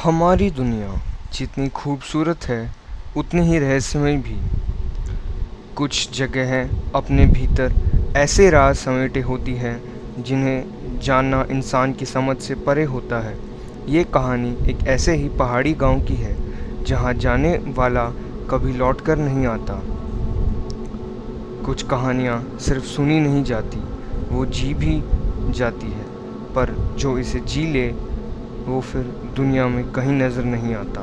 हमारी दुनिया जितनी खूबसूरत है उतनी ही रहस्यमय भी। कुछ जगहें अपने भीतर ऐसे राज समेटे होती हैं जिन्हें जानना इंसान की समझ से परे होता है। ये कहानी एक ऐसे ही पहाड़ी गांव की है जहां जाने वाला कभी लौटकर नहीं आता। कुछ कहानियाँ सिर्फ सुनी नहीं जाती, वो जी भी जाती है, पर जो इसे जी ले वो फिर दुनिया में कहीं नज़र नहीं आता।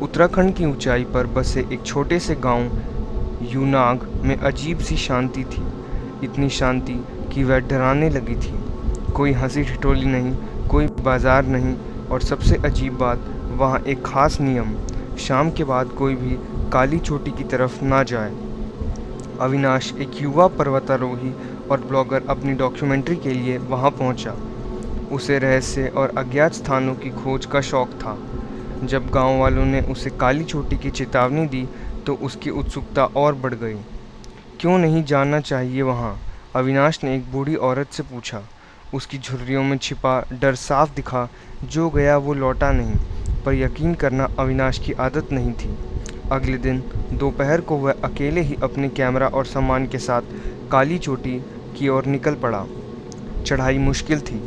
उत्तराखंड की ऊंचाई पर बसे एक छोटे से गांव यूनाग में अजीब सी शांति थी। इतनी शांति कि वह डराने लगी थी। कोई हंसी ठिठोली नहीं, कोई बाजार नहीं, और सबसे अजीब बात, वहाँ एक खास नियम, शाम के बाद कोई भी काली चोटी की तरफ ना जाए। अविनाश, एक युवा पर्वतारोही और ब्लॉगर, अपनी डॉक्यूमेंट्री के लिए वहाँ पहुँचा। उसे रहस्य और अज्ञात स्थानों की खोज का शौक था। जब गांव वालों ने उसे काली चोटी की चेतावनी दी तो उसकी उत्सुकता और बढ़ गई। क्यों नहीं जाना चाहिए वहाँ? अविनाश ने एक बूढ़ी औरत से पूछा। उसकी झुर्रियों में छिपा डर साफ दिखा। जो गया वो लौटा नहीं, पर यकीन करना अविनाश की आदत नहीं थी। अगले दिन दोपहर को वह अकेले ही अपने कैमरा और सामान के साथ काली चोटी की ओर निकल पड़ा। चढ़ाई मुश्किल थी,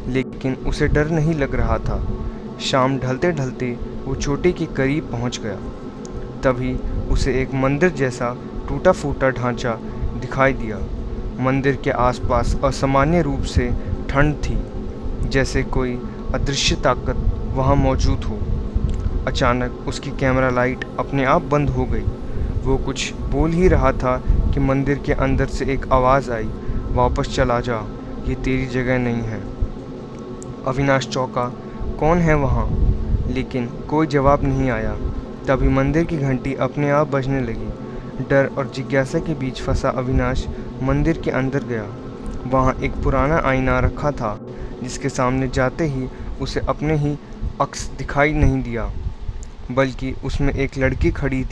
लेकिन उसे डर नहीं लग रहा था। शाम ढलते ढलते वो चोटी के करीब पहुंच गया। तभी उसे एक मंदिर जैसा टूटा फूटा ढांचा दिखाई दिया। मंदिर के आसपास असामान्य रूप से ठंड थी, जैसे कोई अदृश्य ताकत वहां मौजूद हो। अचानक उसकी कैमरा लाइट अपने आप बंद हो गई। वो कुछ बोल ही रहा था कि मंदिर के अंदर से एक आवाज़ आई, वापस चला जा, ये तेरी जगह नहीं है। अविनाश चौंका, कौन है वहाँ? लेकिन कोई जवाब नहीं आया। तभी मंदिर की घंटी अपने आप बजने लगी। डर और जिज्ञासा के बीच फंसा अविनाश मंदिर के अंदर गया। वहाँ एक पुराना आईना रखा था, जिसके सामने जाते ही उसे अपने ही अक्स दिखाई नहीं दिया, बल्कि उसमें एक लड़की खड़ी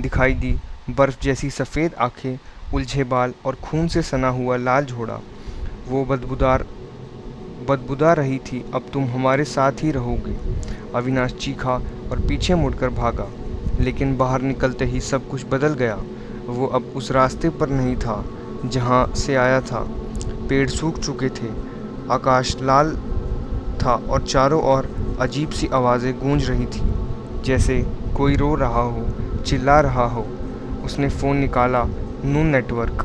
दिखाई दी। बर्फ़ जैसी सफ़ेद आँखें, उलझे बाल और खून से सना हुआ लाल जोड़ा। वो बदबुदा रही थी, अब तुम हमारे साथ ही रहोगे। अविनाश चीखा और पीछे मुड़कर भागा, लेकिन बाहर निकलते ही सब कुछ बदल गया। वो अब उस रास्ते पर नहीं था जहाँ से आया था। पेड़ सूख चुके थे, आकाश लाल था और चारों ओर अजीब सी आवाज़ें गूंज रही थी, जैसे कोई रो रहा हो, चिल्ला रहा हो। उसने फ़ोन निकाला, नून नेटवर्क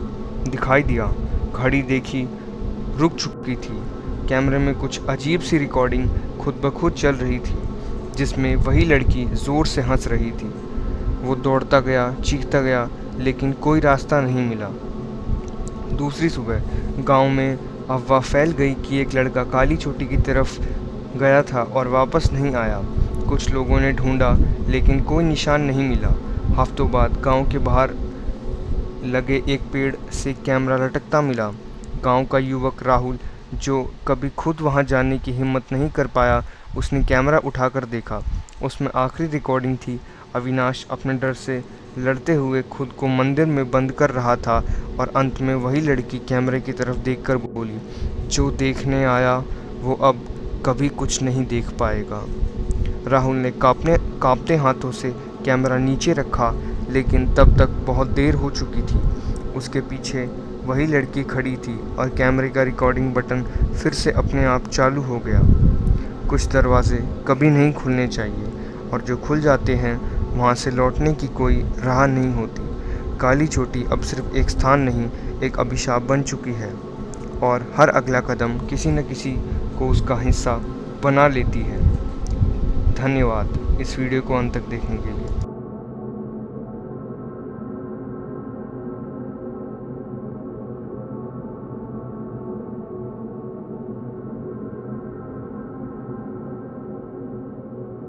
दिखाई दिया। घड़ी देखी, रुक चुकी थी। कैमरे में कुछ अजीब सी रिकॉर्डिंग खुद ब खुद चल रही थी, जिसमें वही लड़की ज़ोर से हंस रही थी। वो दौड़ता गया, चीखता गया, लेकिन कोई रास्ता नहीं मिला। दूसरी सुबह गांव में अफवाह फैल गई कि एक लड़का काली चोटी की तरफ गया था और वापस नहीं आया। कुछ लोगों ने ढूंढा, लेकिन कोई निशान नहीं मिला। हफ्तों बाद गांव के बाहर लगे एक पेड़ से कैमरा लटकता मिला। गांव का युवक राहुल, जो कभी खुद वहां जाने की हिम्मत नहीं कर पाया, उसने कैमरा उठाकर देखा। उसमें आखिरी रिकॉर्डिंग थी। अविनाश अपने डर से लड़ते हुए खुद को मंदिर में बंद कर रहा था, और अंत में वही लड़की कैमरे की तरफ देखकर बोली, जो देखने आया वो अब कभी कुछ नहीं देख पाएगा। राहुल ने कांपते हाथों से कैमरा नीचे रखा, लेकिन तब तक बहुत देर हो चुकी थी। उसके पीछे वही लड़की खड़ी थी और कैमरे का रिकॉर्डिंग बटन फिर से अपने आप चालू हो गया। कुछ दरवाजे कभी नहीं खुलने चाहिए, और जो खुल जाते हैं वहाँ से लौटने की कोई राह नहीं होती। काली चोटी अब सिर्फ एक स्थान नहीं, एक अभिशाप बन चुकी है, और हर अगला कदम किसी न किसी को उसका हिस्सा बना लेती है। धन्यवाद इस वीडियो को अंत तक देखने के लिए।